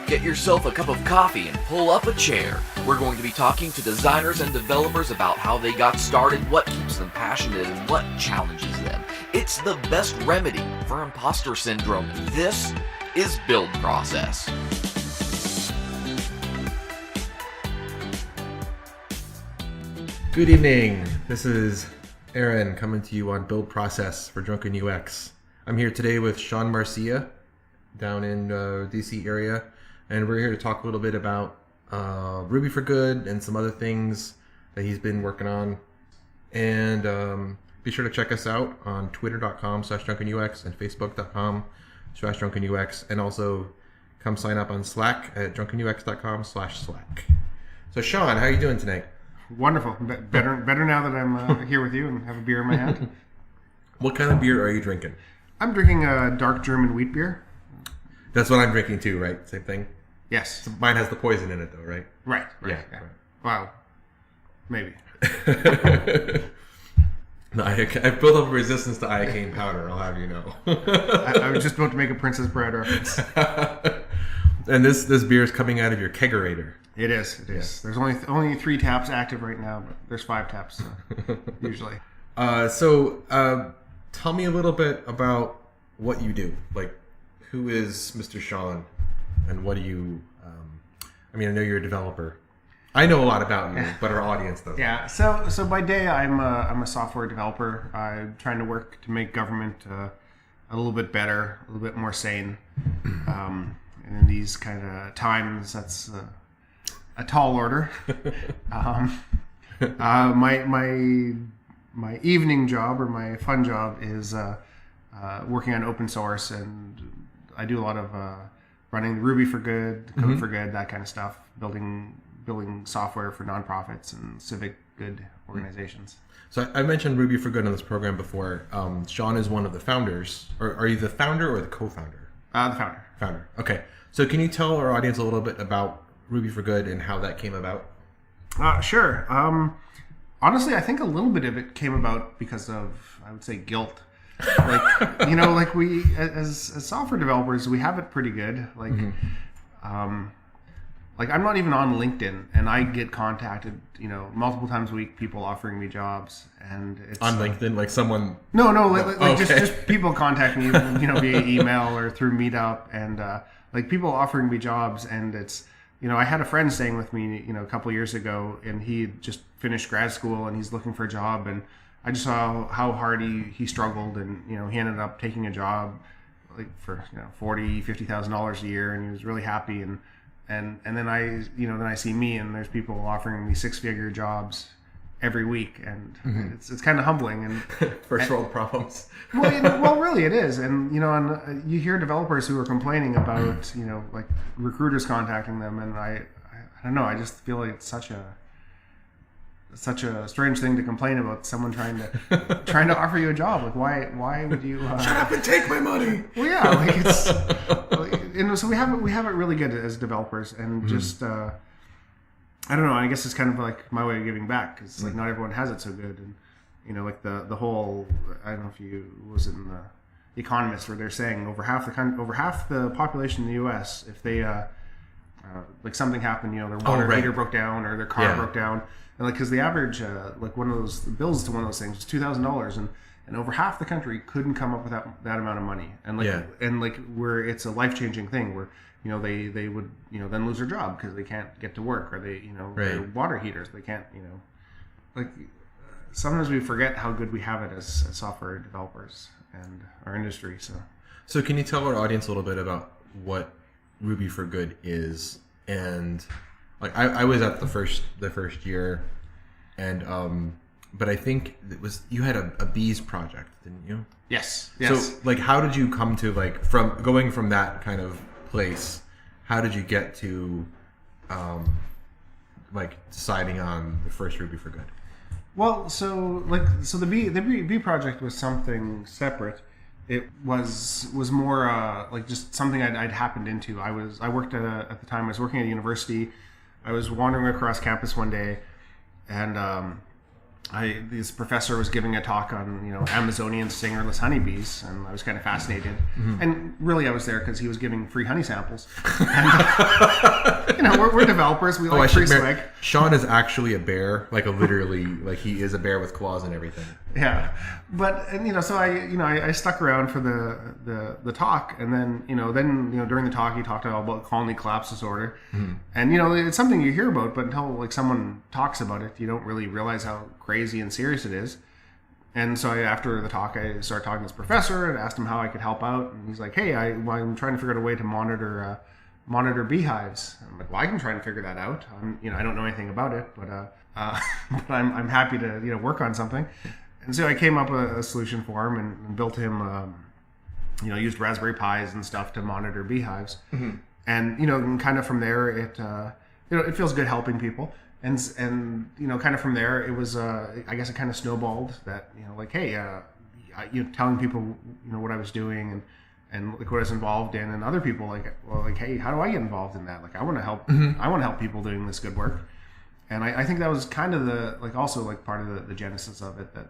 Get yourself a cup of coffee and pull up a chair. We're going to be talking to designers and developers about how they got started, what keeps them passionate, and what challenges them. It's the best remedy for imposter syndrome. This is Build Process. Good evening. This is Aaron coming to you on Build Process for Drunken UX. I'm here today with Sean Marcia down in DC area, and we're here to talk a little bit about Ruby for Good and some other things that he's been working on. And be sure to check us out on twitter.com/drunkenux and facebook.com/drunkenux, and also come sign up on Slack at drunkenux.com/Slack. So Sean, how are you doing tonight? Wonderful. Better now that I'm here with you and have a beer in my hand. What kind of beer are you drinking? I'm drinking a dark German wheat beer. That's what I'm drinking too, right? Same thing? Yes. So mine has the poison in it though, right? Right. Yeah. Right. Wow. Maybe. No, I've built up a resistance to iocane powder, I'll have you know. I was just about to make a Princess Bride reference. And this beer is coming out of your kegerator. It is. It is. Yeah. There's only 3 taps active right now, but there's 5 taps usually. So tell me a little bit about what you do. Like, who is Mr. Sean, and what do you? I know you're a developer. I know a lot about you, but our audience doesn't. Yeah. So by day, I'm a software developer. I'm trying to work to make government a little bit better, a little bit more sane. And in these kind of times, that's a tall order. My evening job, or my fun job, is working on open source, and I do a lot of running Ruby for Good, Code for Good, that kind of stuff, building software for nonprofits and civic good organizations. So I mentioned Ruby for Good on this program before. Sean is one of the founders. Or are you the founder or the co-founder? The founder. Founder. Okay. So can you tell our audience a little bit about Ruby for Good and how that came about? Sure. Honestly, I think a little bit of it came about because of, I would say, guilt. Like, we, as software developers, we have it pretty good. Like, like I'm not even on LinkedIn, and I get contacted, multiple times a week, people offering me jobs, and it's on LinkedIn, like someone. No, just people contact me, via email or through Meetup, and like people offering me jobs, and it's, I had a friend staying with me, a couple of years ago, and he had just finished grad school, and he's looking for a job, and I just saw how hard he struggled, and he ended up taking a job like for $40,000-$50,000 a year, and he was really happy, and then I see me, and there's people offering me 6-figure jobs every week, and it's kind of humbling, and first world problems. Well, really it is, and and you hear developers who are complaining about like recruiters contacting them, and I don't know, I just feel like it's such a strange thing to complain about, someone trying to offer you a job. Like, why would you shut up and take my money? Well, yeah, like it's and so we have it really good as developers, and just I don't know, I guess it's kind of like my way of giving back, because like not everyone has it so good, and like the whole, I don't know if you was in the Economist, where they're saying over half the population in the U.S., if they like something happened, their water heater broke down, or their car broke down, and like, because the average like one of those bills to one of those things was $2,000, and over half the country couldn't come up with that amount of money, and like where it's a life-changing thing, where they would then lose their job because they can't get to work, or they their water heaters, they can't like, sometimes we forget how good we have it as software developers and our industry. So can you tell our audience a little bit about what Ruby for Good is? And like, I was at the first year, and but I think it was, you had a bees project, didn't you? Yes. So like, how did you come to, like, from going from that kind of place, how did you get to like deciding on the first Ruby for Good? Well, so the bee project was something separate. It was more like just something I'd happened into. I worked at the time, I was working at a university. I was wandering across campus one day, and this professor was giving a talk on Amazonian stingerless honeybees, and I was kind of fascinated. And really, I was there because he was giving free honey samples. And, we're developers. We like free swag. Sean is actually a bear, literally, he is a bear with claws and everything. Yeah, but so I stuck around for the talk, and then during the talk he talked about colony collapse disorder, and it's something you hear about, but until someone talks about it, you don't really realize how crazy and serious it is. And so after the talk, I started talking to this professor and asked him how I could help out, and he's like, "Hey, I'm trying to figure out a way to monitor beehives." I'm like, "Well, I can try and figure that out. I don't know anything about it, but but I'm happy to work on something." And so I came up with a solution for him and built him, used Raspberry Pis and stuff to monitor beehives. And kind of from there, it feels good helping people. And kind of from there, it was I guess it kind of snowballed that hey, telling people what I was doing and what I was involved in, and other people hey, how do I get involved in that? I want to help. I want to help people doing this good work. And I think that was kind of the also part of the genesis of it, that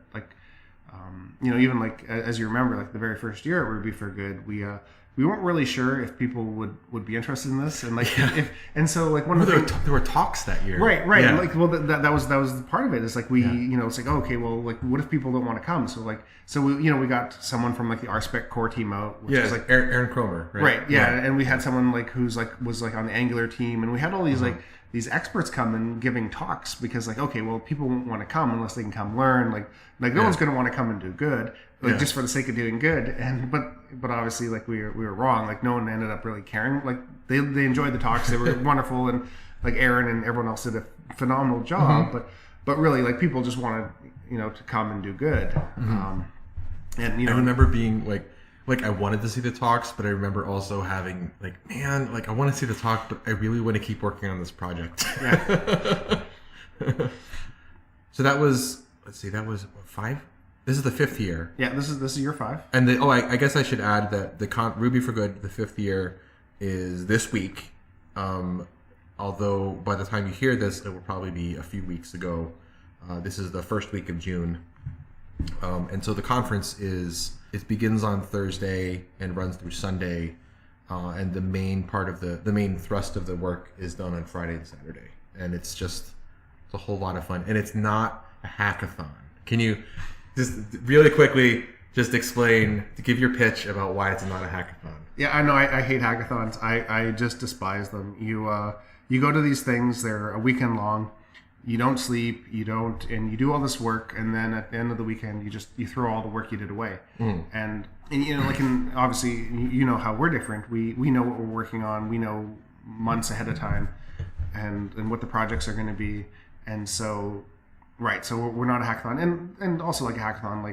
even as you remember, the very first year at Ruby for Good, we weren't really sure if people would be interested in this, and one of the there were talks that year, right, yeah. That was the part of it. It's it's okay, well, what if people don't want to come? So we got someone from the RSpec core team out, which is Aaron Cromer, right? Yeah, and we had someone who's was on the Angular team, and we had all these these experts come and giving talks, because okay, well, people won't want to come unless they can come learn. No one's going to want to come and do good just for the sake of doing good. And but obviously we were wrong. No one ended up really caring. They enjoyed the talks. They were wonderful, and Aaron and everyone else did a phenomenal job. But really people just wanted to come and do good. And I remember being I wanted to see the talks, but I remember also having I want to see the talk, but I really want to keep working on this project. Yeah. So that was, that was what, 5? This is the 5th year. Yeah, this is year 5. And I guess I should add that the Ruby for Good, the 5th year, is this week. Although by the time you hear this, it will probably be a few weeks ago. This is the first week of June. And so the conference it begins on Thursday and runs through Sunday, and the main part of the main thrust of the work is done on Friday and Saturday, and it's a whole lot of fun, and it's not a hackathon. Can you just really quickly just explain, to give your pitch about why it's not a hackathon? Yeah, I know. I hate hackathons. I just despise them. You go to these things; they're a weekend long. You don't sleep, and you do all this work, and then at the end of the weekend, you throw all the work you did away. And obviously, how we're different. We know what we're working on. We know months ahead of time, and what the projects are going to be. And so, right, so we're not a hackathon, and also a hackathon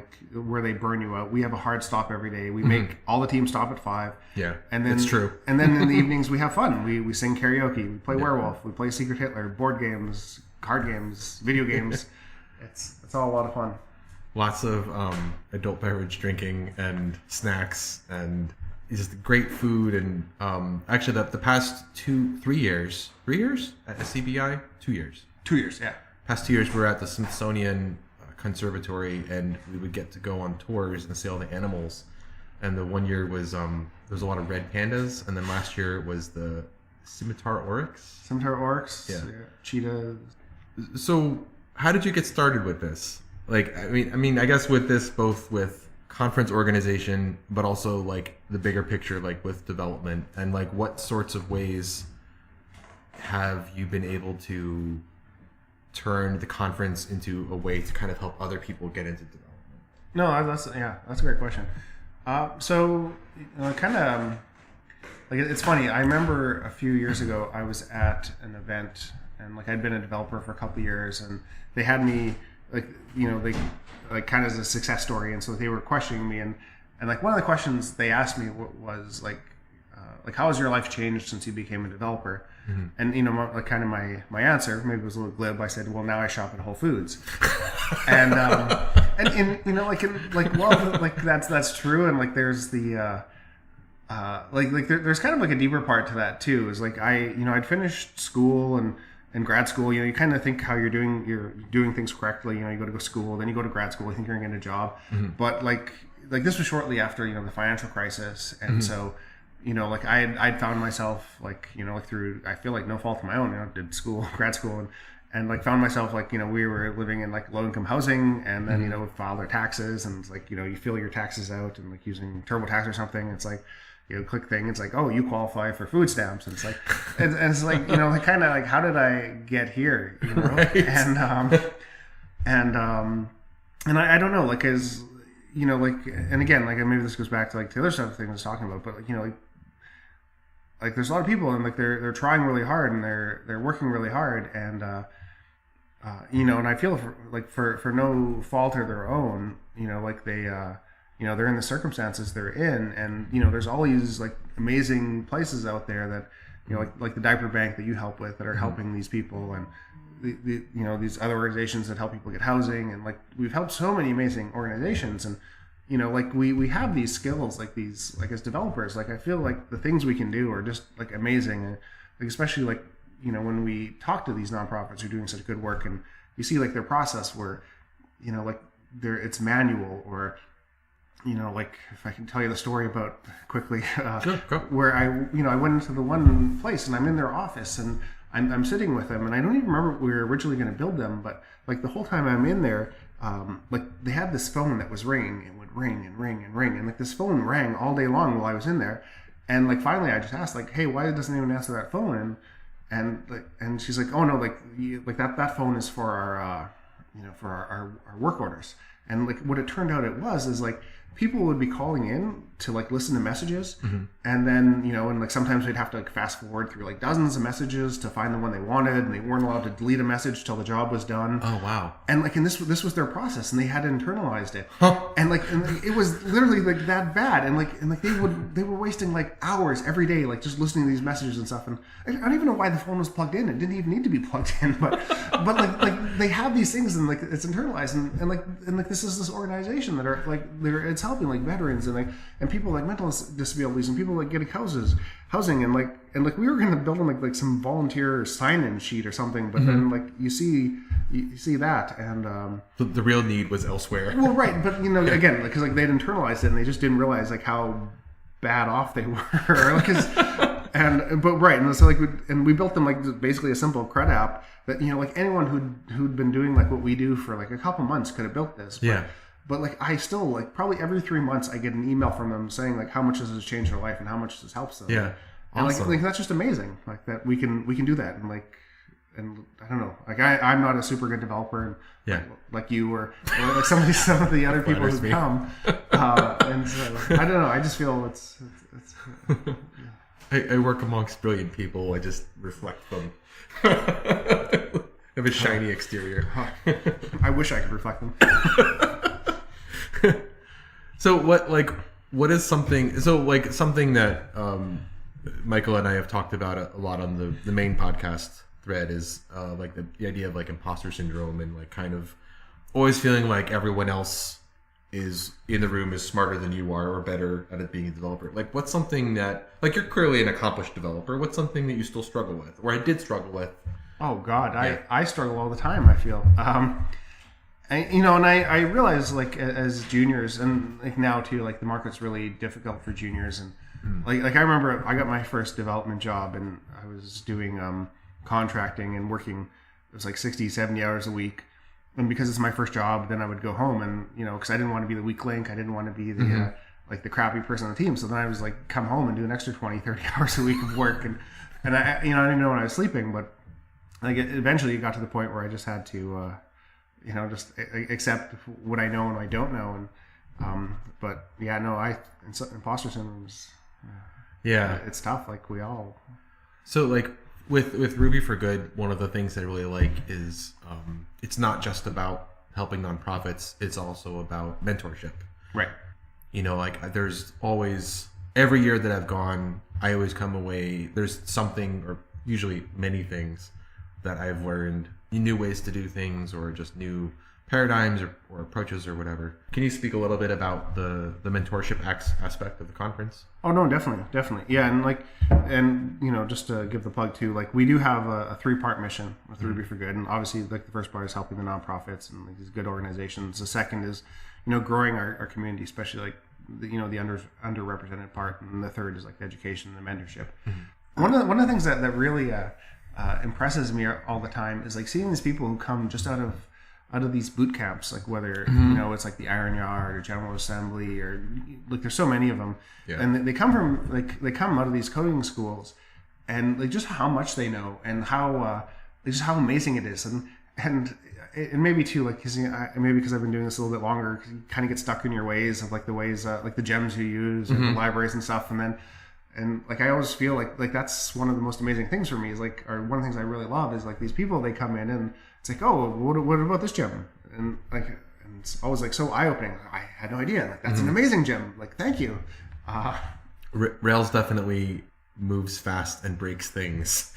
where they burn you out. We have a hard stop every day. We make all the teams stop at 5. Yeah, and then it's true. And then in the evenings we have fun. We sing karaoke. We play Werewolf. We play Secret Hitler. Board games. Card games, video games. It's all a lot of fun. Lots of adult beverage drinking and snacks, and just great food. And actually, the past 3 years at SCBI, 2 years. 2 years, yeah. Past 2 years, we were at the Smithsonian Conservatory, and we would get to go on tours and see all the animals. And the one year was there was a lot of red pandas, and then last year was the scimitar oryx. Yeah. Cheetahs. So, how did you get started with this? I mean, I guess with this, both with conference organization, but also the bigger picture, with development, and what sorts of ways have you been able to turn the conference into a way to kind of help other people get into development? No, that's a great question. It's funny. I remember a few years ago, I was at an event, and I'd been a developer for a couple of years, and they had me kind of as a success story, and so they were questioning me, and one of the questions they asked me was how has your life changed since you became a developer? And kind of my answer, maybe it was a little glib. I said, well, now I shop at Whole Foods, and that's true, and there's the there's kind of a deeper part to that too. Is I'd finished school, in grad school, you kind of think how you're doing things correctly. You go to school, then you go to grad school, you think you're going to get a job. But like this was shortly after, the financial crisis. And so, I'd found myself through, I feel like no fault of my own, did grad school and found myself we were living in low income housing, and then, we filed our taxes, and it's you fill your taxes out and using TurboTax or something. It's click thing. It's oh, you qualify for food stamps. And it's and it's kind of how did I get here? Right. And I don't know, and again, maybe this goes back to the other stuff thing I was talking about, but there's a lot of people, and they're trying really hard, and they're working really hard, and and I feel for no fault of their own, they're in the circumstances they're in, and there's all these amazing places out there that like the diaper bank that you help with that are helping these people, and these other organizations that help people get housing, and we've helped so many amazing organizations, and we have these skills these as developers. I feel the things we can do are just amazing, and especially when we talk to these nonprofits who are doing such good work, and you see their process where it's manual, or if I can tell you the story about quickly, Sure, go. where I went into the one place, and I'm in their office, and I'm sitting with them, and I don't even remember what we were originally going to build them, but the whole time I'm in there, they had this phone that was ringing, and would ring and ring and ring, and this phone rang all day long while I was in there, and finally I just asked hey, why doesn't anyone answer that phone? And she's oh no, that phone is for our for our work orders. And what it turned out it was is people would be calling in to listen to messages, and then and sometimes we'd have to fast forward through dozens of messages to find the one they wanted, and they weren't allowed to delete a message till the job was done. Oh wow. And and this was their process, and they had internalized it. And and it was literally that bad, and they were wasting hours every day this listening to these messages and stuff. And I don't even know why the phone was plugged in. It didn't even need to be plugged in, but they have these things, and it's internalized, and this is this organization that are it's helping veterans and people mental disabilities, and people getting housing, and we were going to build them some volunteer sign-in sheet or something, but then you see that, and The real need was elsewhere. well, right, but again, because they'd internalized it, and they just didn't realize how bad off they were, but right, and so and we built them basically a simple CRUD app that anyone who'd been doing what we do for a couple months could have built this. But I still probably every 3 months I get an email from them saying how much this has changed their life and how much this helps them. Yeah, and awesome. that's just amazing. That we can do that, and and I don't know, I'm not a super good developer, and like you or some of the other people who come, and so I don't know. I just feel it's I work amongst brilliant people. I just reflect them. I have a shiny exterior. I wish I could reflect them. So what is something something that Michael and I have talked about a lot on the main podcast thread is the idea of imposter syndrome, and kind of always feeling everyone else is in the room is smarter than you are or better at it being a developer. What's something that you're clearly an accomplished developer, what's something that you still struggle with, or I did struggle with? Oh God, I struggle all the time, I feel. I realize as juniors, and now too, the market's really difficult for juniors, and I remember I got my first development job, and I was doing contracting and working. It was 60, 70 hours a week, and because it's my first job, then I would go home, and because I didn't want to be the weak link, I didn't want to be the the crappy person on the team, so then I was come home and do an extra 20, 30 hours a week of work, and I I didn't know when I was sleeping, but eventually it got to the point where I just had to just accept what I know and what I don't know, and but yeah, no, imposter syndrome is it's tough. We all. So with Ruby for Good, one of the things that I really like is it's not just about helping nonprofits; it's also about mentorship. Right. There's always, every year that I've gone, I always come away. There's something, or usually many things, that I've learned, new ways to do things, or just new paradigms or approaches or whatever. Can you speak a little bit about the mentorship aspect of the conference? Oh no, definitely. Yeah, and just to give the plug too, like we do have a 3-part mission with Ruby for Good, and obviously like the first part is helping the nonprofits and like these good organizations. The second is growing our community, especially like the underrepresented part, and the third is like the education and the mentorship. One of the things that really impresses me all the time is like seeing these people who come just out of these boot camps, like whether it's like the Iron Yard or General Assembly, or like there's so many of them, and they come from they come out of these coding schools, and like just how much they know and how just how amazing it is, and maybe too like maybe because I've been doing this a little bit longer, you kind of get stuck in your ways of like the ways like the gems you use and the libraries and stuff, and like I always feel like that's one of the most amazing things for me is like, or one of the things I really love is like these people, they come in and it's like, oh, what about this gem? And like, and it's always like so eye-opening. I had no idea. Like that's an amazing gem. Like thank you. Rails definitely moves fast and breaks things.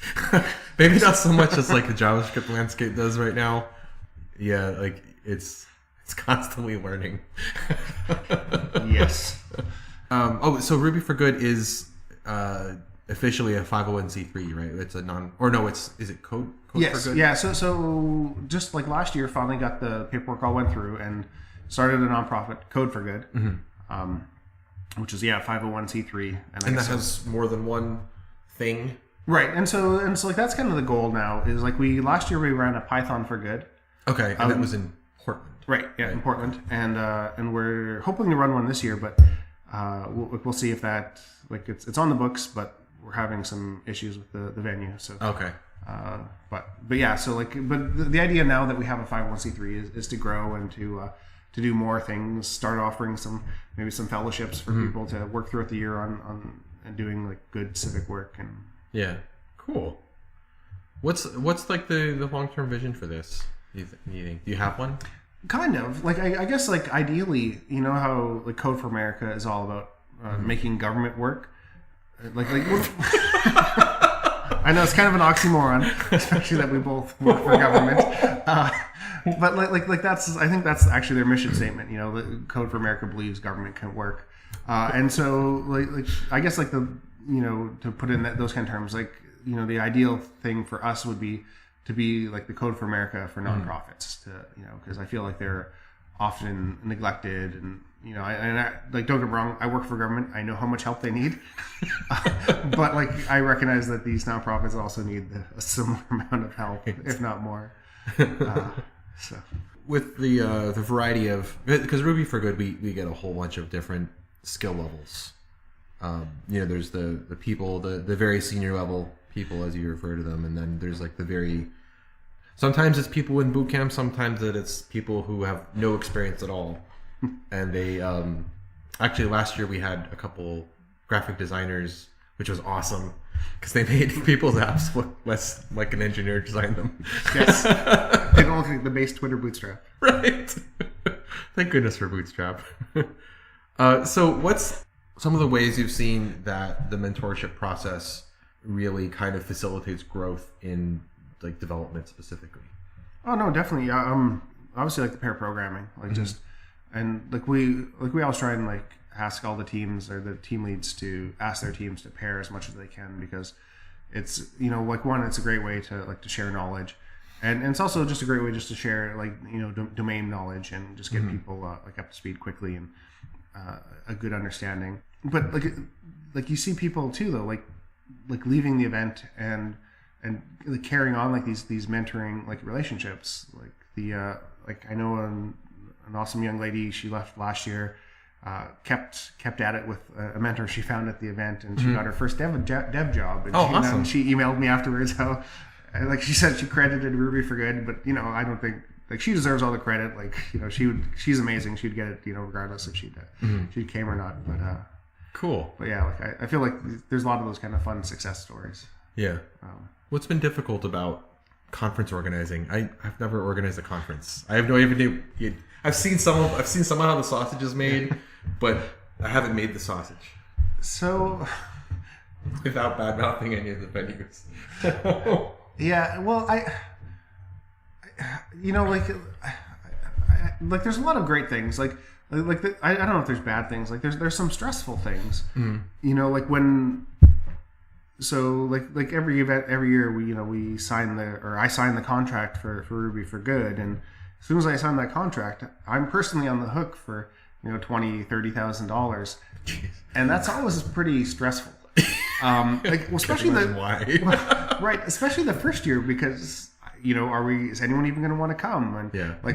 Maybe not so much as like the JavaScript landscape does right now. Yeah, like it's constantly learning. Yes. So Ruby for Good is officially a 501c3, right? It's a is it code yes, for Good? Yeah. So just like last year, finally got the paperwork all went through and started a nonprofit, Code for Good, which is 501c3, and that has more than one thing, right? And so like that's kind of the goal now. Is like last year we ran a Python for Good. Okay, and that was in Portland, right? Yeah, in Portland, and we're hoping to run one this year, but we'll see if that it's on the books, but we're having some issues with the venue. So okay. But yeah, so but the idea now that we have a 501c3 is to grow and to do more things, start offering some fellowships for people to work throughout the year on and doing like good civic work. And yeah, cool. What's like the long-term vision for this? Do you have one? Kind of like I guess like ideally, how like Code for America is all about making government work. Like I know it's kind of an oxymoron, especially that we both work for government. But like I think that's actually their mission statement. The Code for America believes government can work, and so like I guess like the to put it in those kind of terms, like the ideal thing for us would be to be like the Code for America for nonprofits, because I feel like they're often neglected, and I like, don't get me wrong, I work for government, I know how much help they need, but like I recognize that these nonprofits also need a similar amount of help, if not more. So with the variety of, because Ruby for Good, we get a whole bunch of different skill levels. There's the people, the very senior level people, as you refer to them, and then there's like sometimes it's people in boot camp, sometimes it's people who have no experience at all. And they actually last year we had a couple graphic designers, which was awesome because they made people's apps look less like an engineer designed them. Yes, they don't look like the base Twitter Bootstrap. Right. Thank goodness for Bootstrap. So what's some of the ways you've seen that the mentorship process really kind of facilitates growth in like development specifically? Oh no, definitely. Obviously like the pair programming, like just. And we always try and like ask all the teams or the team leads to ask their teams to pair as much as they can, because it's like one, it's a great way to share knowledge, and it's also just a great way just to share domain knowledge and just get people like up to speed quickly and a good understanding. But like you see people too though like leaving the event and like carrying on like these mentoring like relationships, like I know an awesome young lady, she left last year, kept at it with a mentor she found at the event, and she got her first dev job. And awesome. She emailed me afterwards how, like she said, she credited Ruby for Good, but I don't think like she deserves all the credit. Like she's amazing. She'd get it regardless if she came or not. But cool. But yeah, like I feel like there's a lot of those kind of fun success stories. Yeah. What's been difficult about conference organizing? I've never organized a conference. I have no idea. I've seen some of how the sausage is made, but I haven't made the sausage. So, without bad mouthing any of the venues. Yeah, well, like there's a lot of great things. I don't know if there's bad things. Like there's some stressful things. You know, like when. So like every event, every year I sign the contract for Ruby for Good, and as soon as I sign that contract, I'm personally on the hook for $20,000-$30,000, and that's always pretty stressful. Especially right, especially the first year, because is anyone even going to want to come? And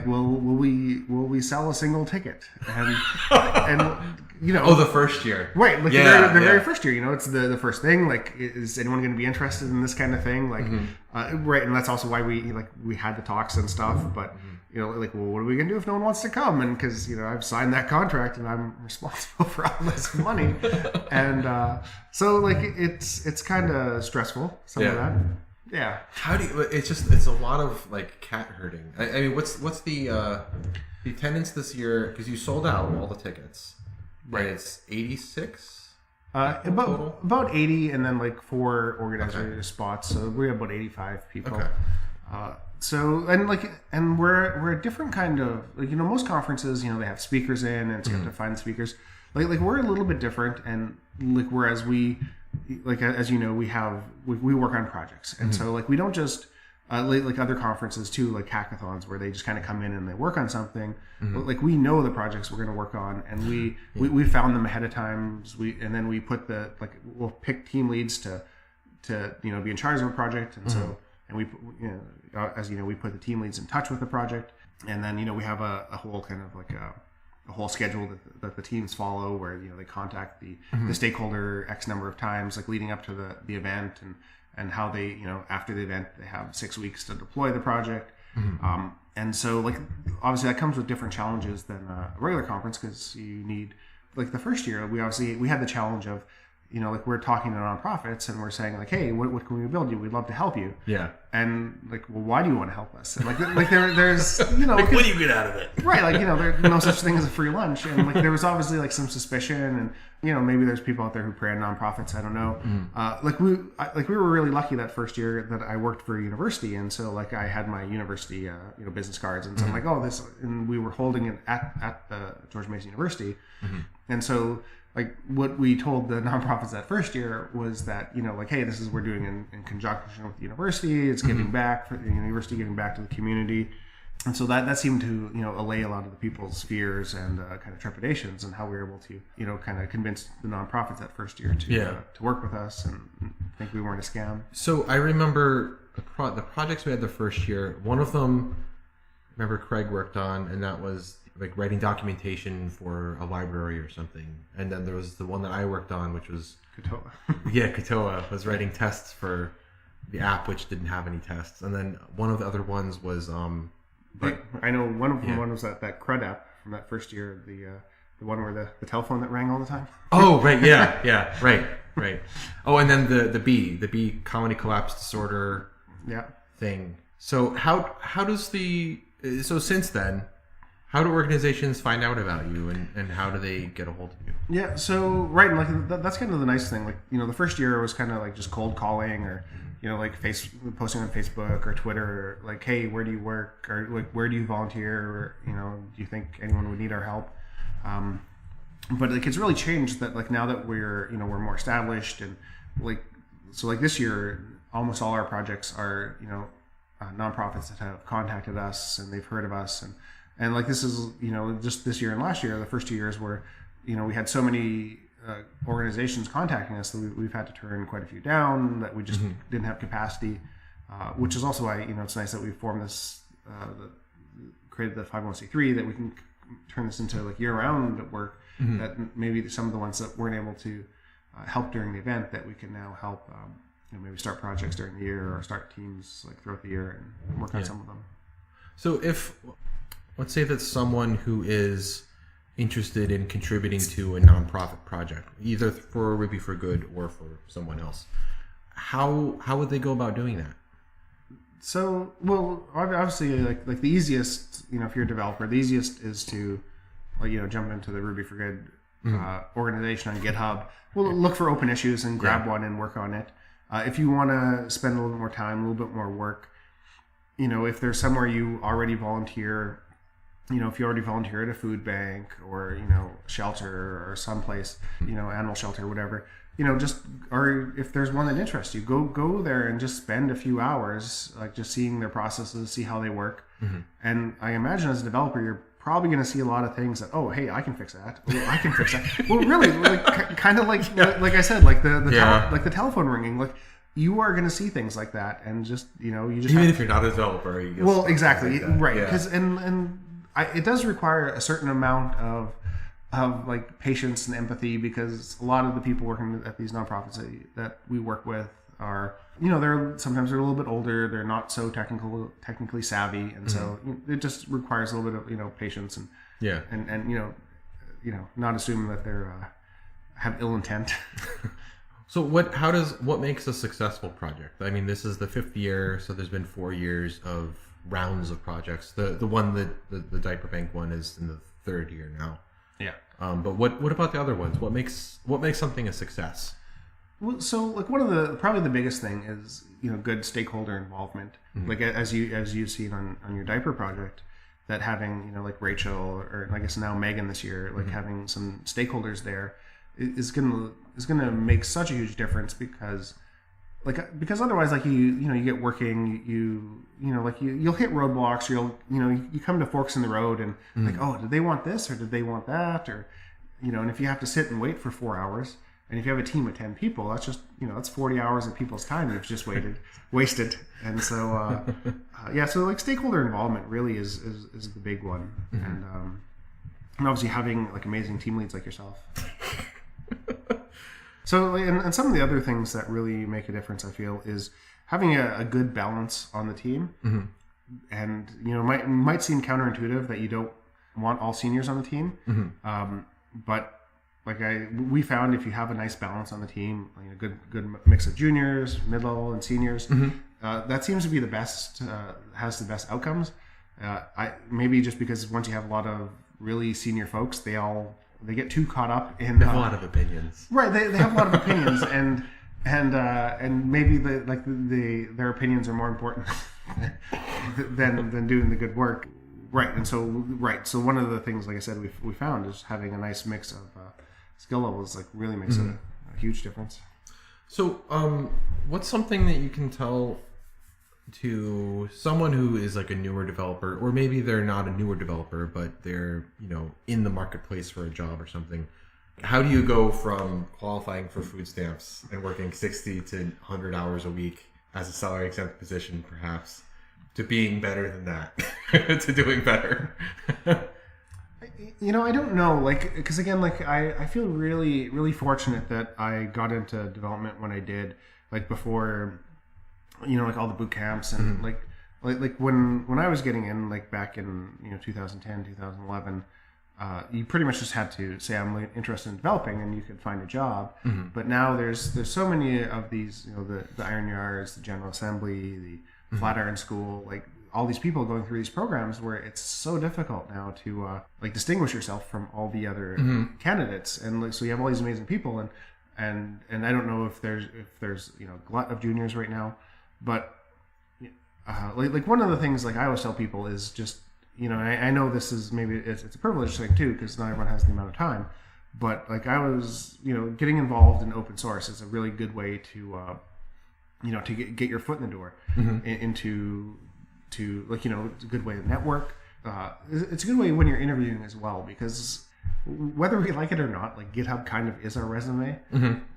will we sell a single ticket? And the first year, right? Like the very first year, it's the first thing. Like, is anyone going to be interested in this kind of thing? Like, right, and that's also why we had the talks and stuff. But well, what are we going to do if no one wants to come? And because I've signed that contract and I'm responsible for all this money, and so like it's kind of stressful. Some of that. Yeah. How do you? It's a lot of like cat herding. I mean, what's the attendance this year? Because you sold out all the tickets, right? It's 86. About 80, and then like 4 organizer spots. So we're about 85 people. Okay. And we're a different kind of most conferences they have speakers in, and so you have to find speakers. Like we're a little bit different, and like whereas we. As we work on projects, and so we don't just like other conferences too, like hackathons, where they just kind of come in and they work on something. But, we know the projects we're going to work on, and we found them ahead of time. And then we put we'll pick team leads to be in charge of a project, and so we we put the team leads in touch with the project, and then we have a whole kind of like a whole schedule that the teams follow, where they contact the stakeholder X number of times, like leading up to the event, and how they after the event they have 6 weeks to deploy the project. And so obviously that comes with different challenges than a regular conference, because you need the first year we had the challenge of we're talking to nonprofits, and we're saying hey, what can we build you? We'd love to help you. Yeah. And well, why do you want to help us? And there's what do you get out of it? Right. There's no such thing as a free lunch. And there was obviously some suspicion, and maybe there's people out there who prey on nonprofits. I don't know. We were really lucky that first year that I worked for a university, and so I had my university business cards, and so I'm and we were holding it at the George Mason University, and so. What we told the nonprofits that first year was that, hey, this is what we're doing in conjunction with the university. It's giving back, for the university giving back to the community. And so that seemed to, allay a lot of the people's fears and kind of trepidations, and how we were able to, kind of convince the nonprofits that first year to work with us and think we weren't a scam. So I remember the projects we had the first year. One of them, remember Craig worked on, and that was writing documentation for a library or something. And then there was the one that I worked on, which was Katoa. Katoa was writing tests for the app, which didn't have any tests. And then one of the other ones was I know one of them was that CRUD app from that first year, the one where the telephone that rang all the time. Oh right, yeah, right. Oh, and then the B comedy collapse disorder thing. So how does since then, how do organizations find out about you, and how do they get a hold of you? Yeah, so right, and that's kind of the nice thing. The first year was kind of just cold calling, or posting on Facebook or Twitter, hey, where do you work, or where do you volunteer, or do you think anyone would need our help? But it's really changed that now that we're we're more established, and this year almost all our projects are nonprofits that have contacted us, and they've heard of us, and this is just this year and last year, the first 2 years, where we had so many organizations contacting us that we've had to turn quite a few down, that we just didn't have capacity, which is also why it's nice that we formed this created the 501c3, that we can turn this into year-round work, that maybe some of the ones that weren't able to help during the event, that we can now help maybe start projects during the year, or start teams throughout the year and work on some of them. So let's say that someone who is interested in contributing to a nonprofit project, either for Ruby for Good or for someone else, how would they go about doing that? So, well, obviously, the easiest, if you're a developer, the easiest is to, jump into the Ruby for Good organization on GitHub. Well, look for open issues and grab one and work on it. If you want to spend a little bit more time, a little bit more work, if there's somewhere you already volunteer, if you already volunteer at a food bank or, shelter or someplace, animal shelter, whatever, or if there's one that interests you, go there and just spend a few hours, like just seeing their processes, see how they work. And I imagine as a developer, you're probably going to see a lot of things that, oh, hey, I can fix that. Oh, I can fix that. Well, really, kind of like I said, like the telephone ringing, like you are going to see things like that, and just you just even if you're not a developer. Exactly, like right? Yeah. Because it does require a certain amount of like patience and empathy, because a lot of the people working at these nonprofits that we work with are, they're sometimes a little bit older, they're not so technically savvy, and so it just requires a little bit of patience and not assuming that they're have ill intent. So what makes a successful project? I mean, this is the 5th year, so there's been 4 years of rounds of projects. The one that the diaper bank one is in the 3rd year now. Yeah. But what about the other ones? What makes something a success? Well, so like probably the biggest thing is good stakeholder involvement. Like as you've seen on your diaper project, that having like Rachel, or I guess now Megan this year, like having some stakeholders there is gonna make such a huge difference, because otherwise, like you get working, you'll hit roadblocks, you come to forks in the road, and like, oh, did they want this or did they want that, or and if you have to sit and wait for 4 hours, and if you have a team of 10 people, that's just that's 40 hours of people's time you've just wasted. And so so like stakeholder involvement really is the big one. And obviously having like amazing team leads like yourself. So, and some of the other things that really make a difference, I feel, is having a good balance on the team. And might seem counterintuitive that you don't want all seniors on the team, but like we found, if you have a nice balance on the team, like a good mix of juniors, mid-level, and seniors, that seems to be the best, has the best outcomes. Maybe just because once you have a lot of really senior folks, they get too caught up in they have a lot of opinions. Right, they have a lot of opinions, and maybe their opinions are more important than doing the good work. Right, and so one of the things, like I said, we found is having a nice mix of skill levels like really makes a huge difference. So, what's something that you can tell to someone who is like a newer developer, or maybe they're not a newer developer, but they're in the marketplace for a job or something? How do you go from qualifying for food stamps and working 60 to 100 hours a week as a salary exempt position, perhaps, to being better than that, to doing better? I don't know, like, because again, like I feel really, really fortunate that I got into development when I did, like before, like all the boot camps and like when I was getting in, like back in 2010, 2011, you pretty much just had to say I'm interested in developing, and you could find a job. But now there's so many of these, the Iron Yards, the General Assembly, the Flatiron School, like all these people going through these programs where it's so difficult now to like distinguish yourself from all the other candidates, and like so you have all these amazing people, and I don't know if there's a glut of juniors right now, but like one of the things like I always tell people is just I know this is maybe it's a privileged thing too, because not everyone has the amount of time, but like I was getting involved in open source is a really good way to to get your foot in the door into like it's a good way to network. It's a good way when you're interviewing as well, because whether we like it or not, like GitHub kind of is our resume,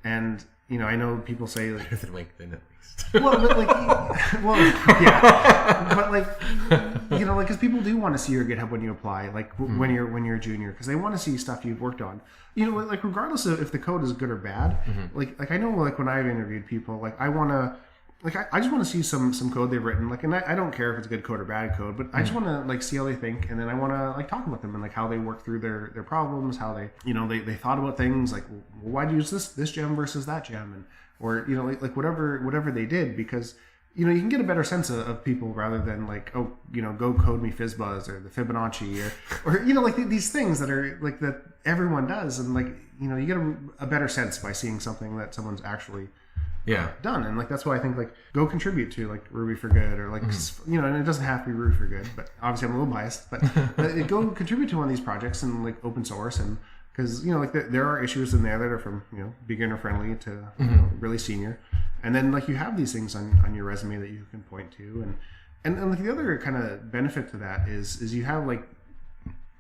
and I know people say like better than LinkedIn at least. Yeah, but like because people do want to see your GitHub when you apply, like when you're a junior, because they want to see stuff you've worked on. Like regardless of if the code is good or bad, like I know like when I've interviewed people, like I want to. Like I just want to see some code they've written, like, and I don't care if it's good code or bad code, but I just want to like see how they think, and then I want to like talk about them and like how they work through their problems, how they they thought about things, like, well, why'd you use this gem versus that gem, and or like whatever they did, because you can get a better sense of people rather than like, oh, go code me FizzBuzz or the Fibonacci or like these things that are like that everyone does, and like you get a better sense by seeing something that someone's actually done. And like that's why I think like go contribute to like Ruby for Good or like you know, and it doesn't have to be Ruby for Good, but obviously I'm a little biased, but go contribute to one of these projects and like open source, and because you know like there are issues in there that are from you know beginner friendly to you know, really senior, and then like you have these things on your resume that you can point to, and like the other kind of benefit to that is you have like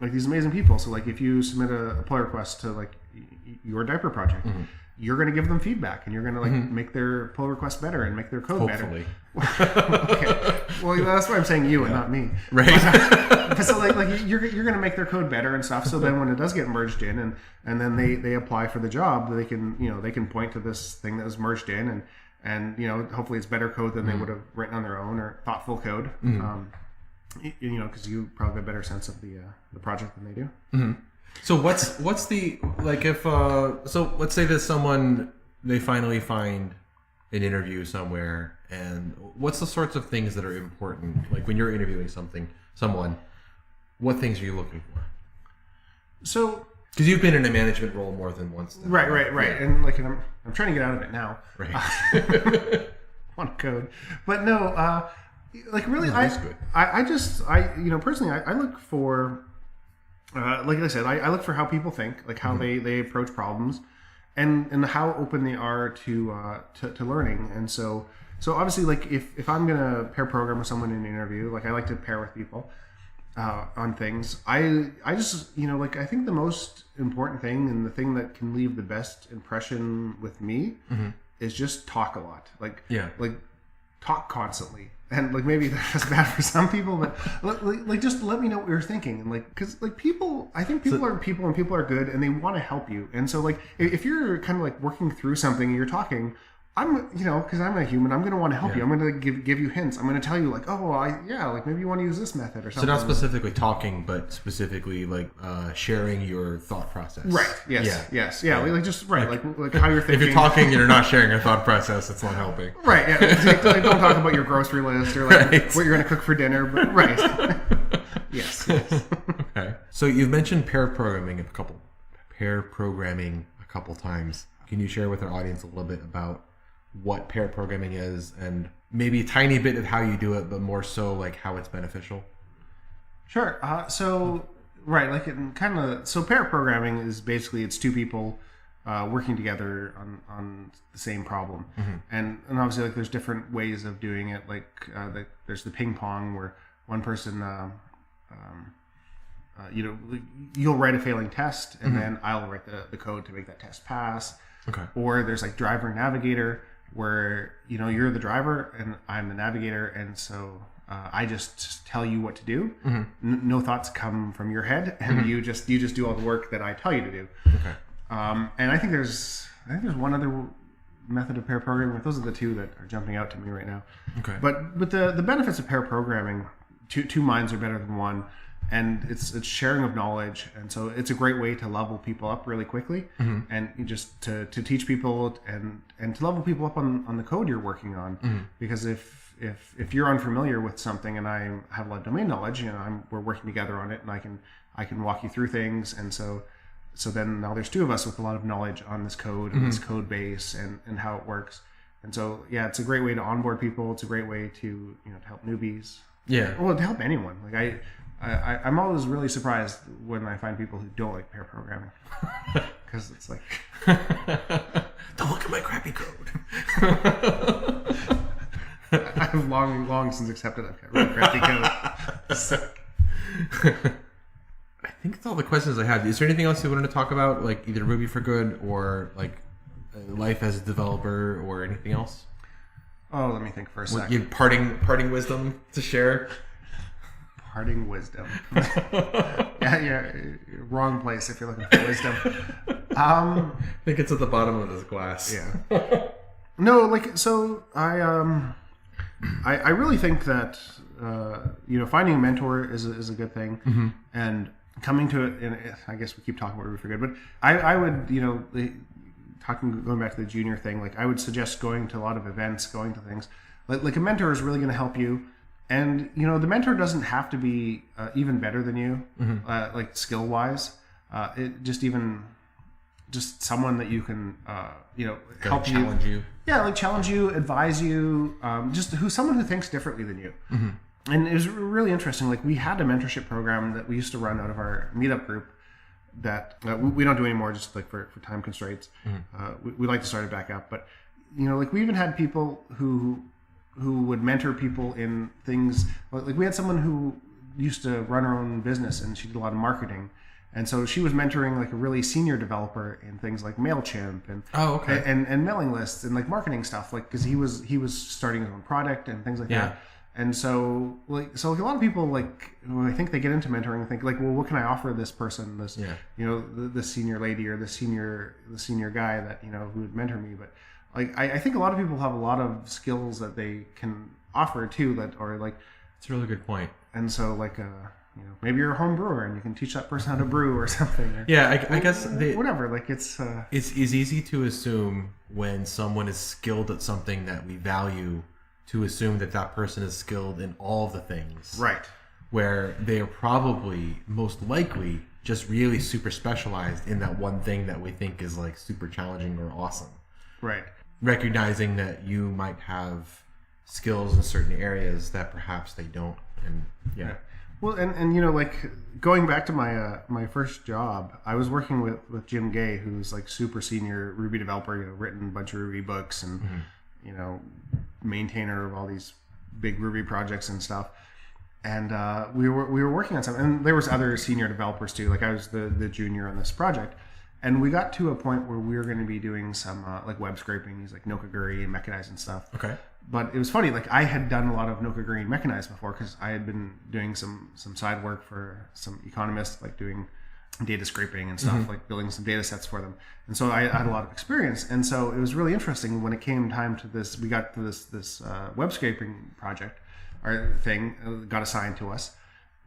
these amazing people. So like if you submit a pull request to like your diaper project, you're going to give them feedback and you're going to like make their pull request better and make their code better. Okay. Well, that's why I'm saying you and not me. Right. But so like you're going to make their code better and stuff. So then when it does get merged in and then they apply for the job, they can point to this thing that was merged in and you know, hopefully it's better code than they would have written on their own or thoughtful code. You know, because you probably have a better sense of the project than they do. So what's the like if so let's say that someone they finally find an interview somewhere, and what's the sorts of things that are important like when you're interviewing someone, what things are you looking for? So because you've been in a management role more than once then. Right, Yeah. and like I'm trying to get out of it now. Right. On code, but no. Like really, that's good. I you know personally I look for like I said I look for how people think, like how they approach problems, and how open they are to learning. And so obviously like if I'm gonna pair program with someone in an interview, like I like to pair with people on things. I just you know like I think the most important thing and the thing that can leave the best impression with me is just talk a lot. Like talk constantly. And like maybe that's bad for some people, but like just let me know what you're thinking, and like because like people, I think people are people and people are good and they want to help you. And so like if you're kind of like working through something and you're talking, I'm you know because I'm a human, I'm going to want to help you. I'm going to give you hints. I'm going to tell you like like maybe you want to use this method or something. So not specifically talking, but specifically like sharing your thought process. Right. Yes. Yeah. Like just right. Like how you're thinking. If you're talking and you're not sharing your thought process, it's not helping. Right. Yeah. Like, don't talk about your grocery list or like what you're going to cook for dinner. But right. Yes. Okay. So you've mentioned pair programming a couple times. Can you share with our audience a little bit about what pair programming is and maybe a tiny bit of how you do it, but more so like how it's beneficial? Sure. Right, like it kind of so pair programming is basically it's two people working together on the same problem, and obviously like there's different ways of doing it. Like there's the ping pong where one person you know you'll write a failing test and then I'll write the code to make that test pass. Okay. Or there's like driver and navigator where you know you're the driver and I'm the navigator, and so I just tell you what to do. No thoughts come from your head, and you just do all the work that I tell you to do. Okay. And I think there's one other method of pair programming, but those are the two that are jumping out to me right now. Okay. But the benefits of pair programming, two minds are better than one. And it's sharing of knowledge, and so it's a great way to level people up really quickly, and you just to teach people and to level people up on the code you're working on. Because if you're unfamiliar with something and I have a lot of domain knowledge, you know, we're working together on it, and I can walk you through things, and so then now there's two of us with a lot of knowledge on this code and this code base and how it works. And so yeah, it's a great way to onboard people. It's a great way to to help newbies. Yeah. Well, to help anyone. Like I'm always really surprised when I find people who don't like pair programming, because it's like, don't look at my crappy code. I've long since accepted I've got really crappy code. So. I think that's all the questions I had. Is there anything else you wanted to talk about, like either Ruby for Good or like life as a developer or anything else? Oh, let me think for a second. You parting wisdom to share? Parting wisdom. yeah, wrong place if you're looking for wisdom. I think it's at the bottom of this glass. Yeah. No, like so I really think that finding a mentor is a good thing, and coming to it. And I guess we keep talking about Ruby for Good, but I would going back to the junior thing, like I would suggest going to a lot of events, going to things. Like a mentor is really going to help you. And, the mentor doesn't have to be even better than you, like skill-wise. It just even, just someone that you can help challenge you. Yeah, like challenge you, advise you, just someone who thinks differently than you. And it was really interesting. Like, we had a mentorship program that we used to run out of our meetup group that we don't do anymore, just like for time constraints. We like to start it back up, but like we even had people who would mentor people in things. Like, we had someone who used to run her own business, and she did a lot of marketing. And so she was mentoring like a really senior developer in things like MailChimp and and mailing lists and like marketing stuff, like, because he was starting his own product and things like that. And so a lot of people, like, when I think they get into mentoring, think like, well, what can I offer this person, this the senior lady or the senior guy that who would mentor me. But like, I think a lot of people have a lot of skills that they can offer too, that are like, it's a really good point. And so like maybe you're a home brewer and you can teach that person how to brew or something. Or, I guess whatever. Like, it's easy to assume when someone is skilled at something that we value, to assume that person is skilled in all the things. Right. Where they are probably most likely just really super specialized in that one thing that we think is like super challenging or awesome. Right. Recognizing that you might have skills in certain areas that perhaps they don't. And Well, and like, going back to my first job, I was working with Jim Gay, who's like super senior Ruby developer, written a bunch of Ruby books and maintainer of all these big Ruby projects and stuff. And we were working on something, and there was other senior developers too. Like, I was the junior on this project, and we got to a point where we were going to be doing some like web scraping, these like Nokaguri and Mechanize and stuff. Okay. But it was funny, like, I had done a lot of Nokaguri and Mechanize before, because I had been doing some side work for some economists, like doing data scraping and stuff, like building some data sets for them. And so I had a lot of experience. And so it was really interesting when it came time to this, we got to this web scraping project or thing got assigned to us.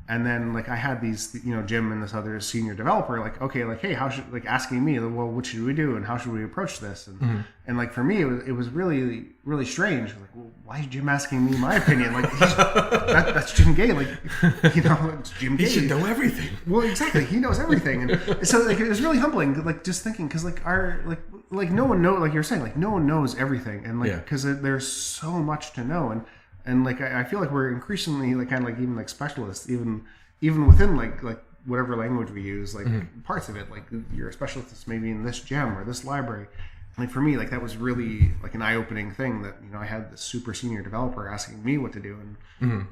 And then, like, I had these, Jim and this other senior developer, like, okay, like, hey, how should, like, asking me, well, what should we do and how should we approach this? And and like, for me, it was really, really strange. Like, well, why is Jim asking me my opinion? Like, that's Jim Gay. Like, it's Jim Gay. He should know everything. Well, exactly. He knows everything. And so, like, it was really humbling, like, just thinking, because, like, like no one knows, like you're saying, like, no one knows everything. And, like, because there's so much to know. And like, I feel like we're increasingly, like, kind of like, even like specialists, even within like whatever language we use, like parts of it, like, you're a specialist maybe in this gem or this library. Like, for me, like, that was really like an eye-opening thing, that I had this super senior developer asking me what to do, and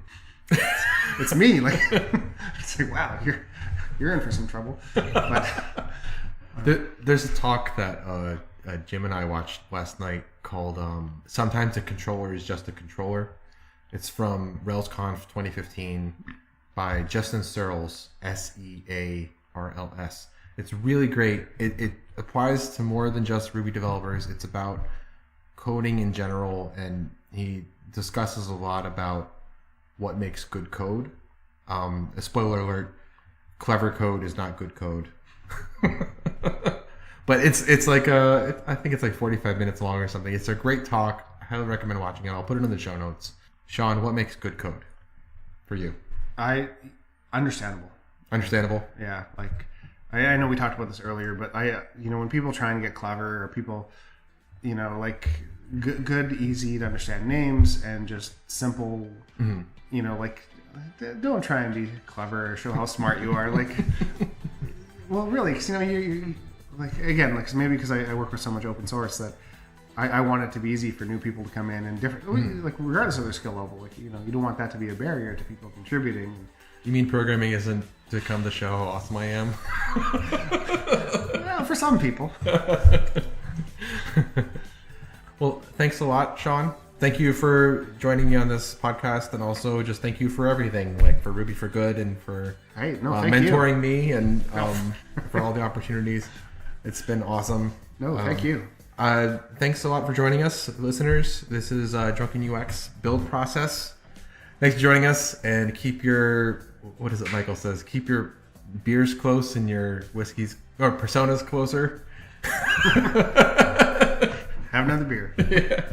it's me. Like, it's like, wow, you're in for some trouble. But there's a talk that Jim and I watched last night called "Sometimes a Controller is Just a Controller." It's from RailsConf 2015 by Justin Searles, Searls. It's really great. It applies to more than just Ruby developers. It's about coding in general, and he discusses a lot about what makes good code. A spoiler alert, clever code is not good code. But it's like I think it's like 45 minutes long or something. It's a great talk. I highly recommend watching it. I'll put it in the show notes. Sean, what makes good code for you? Understandable. Understandable? Yeah. Like, I know we talked about this earlier, but when people try and get clever, or people, like, good, easy to understand names and just simple, like, don't try and be clever or show how smart you are. Like, well, really, because, you like, again, like, maybe because I work with so much open source that I want it to be easy for new people to come in and different, like, regardless of their skill level. Like, you don't want that to be a barrier to people contributing. You mean programming isn't to come to show how awesome I am? Well, for some people. Well, thanks a lot, Sean. Thank you for joining me on this podcast, and also just thank you for everything, like for Ruby for Good and for mentoring me and for all the opportunities. It's been awesome. No, thank you. Thanks a lot for joining us, listeners. This is Drunken UX Build Process. Thanks for joining us, and keep your, what is it Michael says? Keep your beers close and your whiskeys or personas closer. Have another beer. Yeah.